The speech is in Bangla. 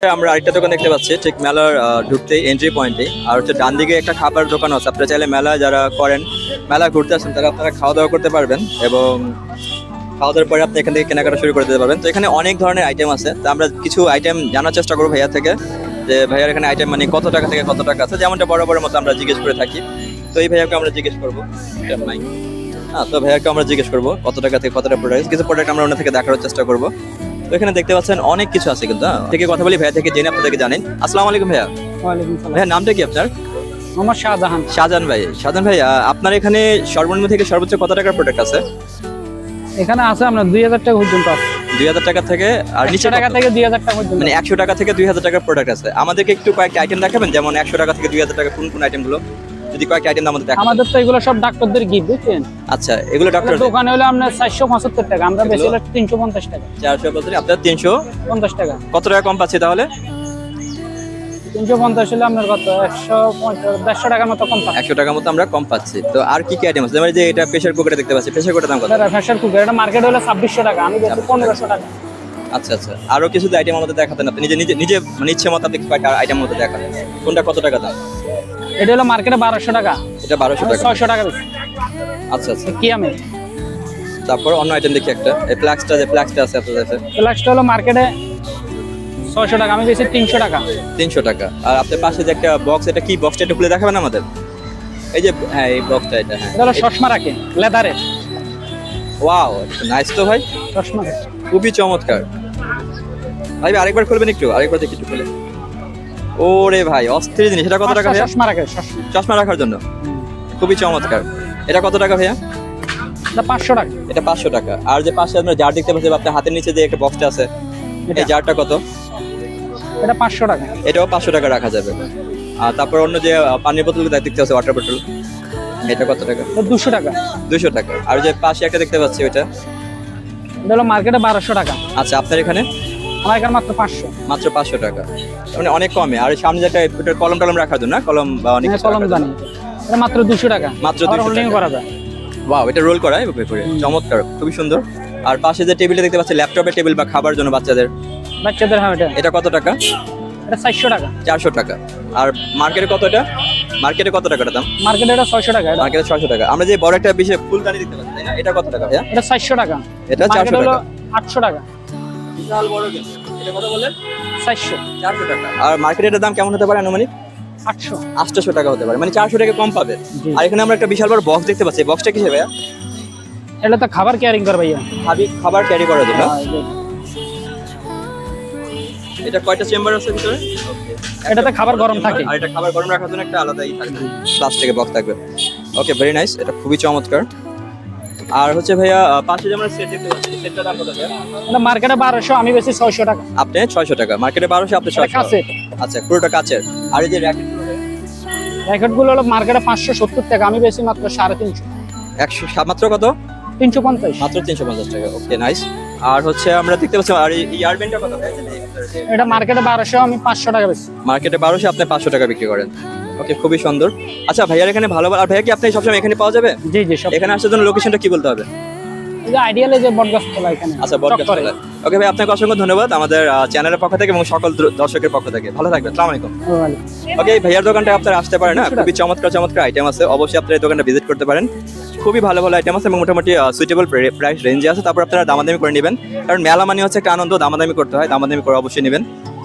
আমরা আরেকটা দোকান দেখতে পাচ্ছি ঠিক মেলার ঢুকতে এন্ট্রি পয়েন্টে, আর হচ্ছে ডান দিকে একটা খাবার দোকান আছে। আপনারা চাইলে মেলা যারা করেন, মেলা ঘুরতে আসেন, তারা আপনারা খাওয়া দাওয়া করতে পারবেন এবং খাওয়া দাওয়ার পরে আপনি এখান থেকে কেনাকাটা শুরু করে দিতে পারবেন। তো এখানে অনেক ধরনের আইটেম আছে, তো আমরা কিছু আইটেম জানার চেষ্টা করবো ভাইয়া থেকে, যে ভাইয়ার এখানে আইটেম মানে কত টাকা থেকে কত টাকা আছে, যেমনটা বরাবরের মতো আমরা জিজ্ঞেস করে থাকি। তো এই ভাইয়াকে আমরা জিজ্ঞেস করবো, হ্যাঁ, তো ভাইয়াকে আমরা জিজ্ঞেস করবো কত টাকা থেকে কতটা প্রোডাক্ট, কিছু প্রোডাক্ট আমরা ওনার থেকে দেখার চেষ্টা করবো। তো এখানে দেখতে পাচ্ছেন অনেক কিছু আছে, কিন্তু থেকে কথা বলি ভাইয়া থেকে জেনে আপনাদেরকে জানেন। আসসালামু আলাইকুম ভাইয়া। ওয়ালাইকুম আসসালাম। ভাইয়া নামটা কি আপনার? মোহাম্মদ শাহজাহান। শাহজাহান ভাই। শাহজাহান ভাই, আপনার এখানে সর্বনিম্ন থেকে সর্বোচ্চ কত টাকার প্রোডাক্ট আছে? এখানে আছে আপনার 2000 টাকা পর্যন্ত আছে। 2000 টাকা থেকে আর নিচে টাকা থেকে 2000 টাকা পর্যন্ত, মানে 100 টাকা থেকে 2000 টাকার প্রোডাক্ট আছে। আমাদেরকে একটু কয়েকটা আইটেম দেখাবেন, যেমন 100 টাকা থেকে 2000 টাকা কোন কোন আইটেম গুলো, যদি কয়েকটা আইটেম আমাদের দেখাবেন। আমাদের তো এগুলো সব ডাক্তারদের গিফট, বুঝছেন? আচ্ছা, এগুলো ডক্টর দোকানে হলো আপনার 475 টাকা, আমরা বেশি হলো 350 টাকা। 450, আপনার 350 টাকা। কত টাকা কম পাচ্ছি তাহলে? 350 হলে আপনার কত 150 টাকার মতো কম পাচ্ছি। 100 টাকার মতো আমরা কম পাচ্ছি। তো আর কি কি আইটেম আছে? যেমন যে এটা প্রেসার কুকারে দেখতে পাচ্ছি, প্রেসার কুকারের দাম কত? প্রেসার কুকার এটা মার্কেট হলো 2600 টাকা, আমি বেশি 1500 টাকা। আচ্ছা আচ্ছা, আরো কিছু আইটেম আমাদের দেখাতেন আপনি, নিজে নিজে নিজে মানে ইচ্ছে মতো আপনি কয়েকটা আইটেম আমাদের দেখান। কোনটা কত টাকা দাম? এটা হলো মার্কেটে 1200 টাকা, এটা 1200 টাকা। 600 টাকা বেশি। আচ্ছা আচ্ছা, কি আমি তারপর অন্য আইটেম দেখি একটা, এই ফ্লাক্সটা, যে ফ্লাক্সটা আছে আপনাদের কাছে, ফ্লাক্সটা হলো মার্কেটে 600 টাকা, আমি বেশি 300 টাকা। 300 টাকা। আর আপনার পাশে যে একটা বক্স, এটা কি বক্সটা একটু খুলে দেখাবেন আমাদের? এই যে, হ্যাঁ এই বক্সটা, এটা হ্যাঁ, এটা হলো চশমা রাখে লেদারের। ওয়াও, নাইস তো ভাই, চশমা খুবই চমৎকার ভাই। আরেকবার খুলবেন একটু, আরেকবার দেখি একটু খুলে। ওরে ভাই, অস্থির জিনিস। এটা কত টাকা ভাইয়া? চশমা রাখে, চশমা রাখার জন্য, খুবই চমৎকার। এটা কত টাকা ভাইয়া? এটা 500 টাকা। এটা 500 টাকা। আর যে পাশে আপনার জার দেখতে পাচ্ছেন, আপনার হাতের নিচে যে একটা বক্সটা আছে, এই জারটা কত? এটা 500 টাকা। এটাও 500 টাকা রাখা যাবে। আর তারপর অন্য যে পানির বোতল দেখতে পাচ্ছি, ওয়াটার বোতল, এটা কত টাকা? এটা 200 টাকা। 200 টাকা। আর যে পাশে একটা দেখতে পাচ্ছি, ওইটা এটা হলো মার্কেটে 1200 টাকা। আচ্ছা, আপনার এখানে? আমার এখানে মাত্র 500। মাত্র 500 টাকা, মানে অনেক কমে। আর সামনে যেটা কলম টলম রাখার জন্য, কলম বা অনেক কলম জানি, এটা মাত্র 200 টাকা। মাত্র 200 হোল্ডিং টাকা করা যায়। ওয়াও, এটা রোল করা এভাবে করে, চমৎকার, খুবই সুন্দর। আর পাশে যে টেবিলটা দেখতে পাচ্ছি, ল্যাপটপের টেবিল বা খাবার জন্য বাচ্চাদের, হ্যাঁ, এটা কত টাকা? এটা 400 টাকা। 400 টাকা। আর মার্কেটে কত? এটা মার্কেটে কত টাকা দাম? মার্কেটে এটা 600 টাকা। মার্কেটে 600 টাকা। আমরা যে বড় একটা বিশেষ ফুলদানি দেখতে পাচ্ছি, তাই না? এটা কত টাকা ভাইয়া? এটা 400 টাকা। এটা 400 টাকা। 800 টাকা। বিশাল বড় কিন্তু। এটা কত বললেন? 400। 400 টাকা। আর মার্কেটের দাম কেমন হতে পারে আনুমানিক? 800। 800 টাকা হতে পারে, মানে 400 টাকা কম পাবে। জি। আর এখানে আমরা একটা বিশাল বড় বক্স দেখতে পাচ্ছি, বক্সটা কিসের ভাইয়া? এটা তো খাবার ক্যারিং করে ভাইয়া। খাবার ক্যারি করার জন্য। এটা কয়টা চেম্বার আছে ভিতরে? এটাতে খাবার গরম থাকে। আর এটা খাবার গরম রাখার জন্য একটা আলাদাই থাকবে, প্লাস্টিকের বক্স থাকবে। ওকে, ভেরি নাইস, এটা খুবই চমৎকার। আর হচ্ছে ভাইয়া পাশে যে আমরা সেট দেখতে পাচ্ছি, সেটটার দাম কত ভাইয়া? এটা মার্কেটে 1200, আমি বেশি 600 টাকা। আপনি 600 টাকা, মার্কেটে 1200, আপনি 600। কাছে। আচ্ছা, পুরোটা কাচের। আর এই যে র্যাকেটগুলো, র্যাকেটগুলো হলো মার্কেটে 570 টাকা, আমি বেশি মাত্র 350। 100 মাত্র কত? 350। মাত্র 350 টাকা। ওকে, নাইস। আর হচ্ছে আমরা দেখতে পাচ্ছি, আর এই ইয়ারবেনটা কত ভাই? এটা মার্কেটে 1200, আমি 500 টাকা বেশি। মার্কেটে 1200, আপনি 500 টাকা বিক্রি করেন। ওকে, খুবই সুন্দর। আচ্ছা, ভাইয়ার এখানে ভালো। আর ভাইয়া কি আপনি সবসময় এখানে পাওয়া যাবে? জি জি, সব। এখানে আসার জন্য লোকেশনটা কি বলতে হবে? এই যে আইডিয়ালে যে বটগাছতলা এখানে। আচ্ছা, বটগাছতলা। ওকে ভাই, আপনাকে অসংখ্য ধন্যবাদ আমাদের চ্যানেলের পক্ষ থেকে এবং সকল দর্শকের পক্ষ থেকে। ভালো থাকবেন, আসসালামু আলাইকুম। ওকে, ভাইয়ার দোকানটা আপনারা আসতে পারেন, না খুবই চমৎকার চমৎকার আইটেম আছে, অবশ্যই আপনারা এই দোকানটা ভিজিট করতে পারেন। খুবই ভালো ভালো আইটেম আছে এবং মোটামুটি সুইটেবল প্রাইস রেঞ্জে আছে। তারপর আপনারা দামাদামি করে নেবেন, কারণ মেলা মানে হচ্ছে একটা আনন্দ, দামাদামি করতে হয়, দামাদামি করে অবশ্যই নেবেন।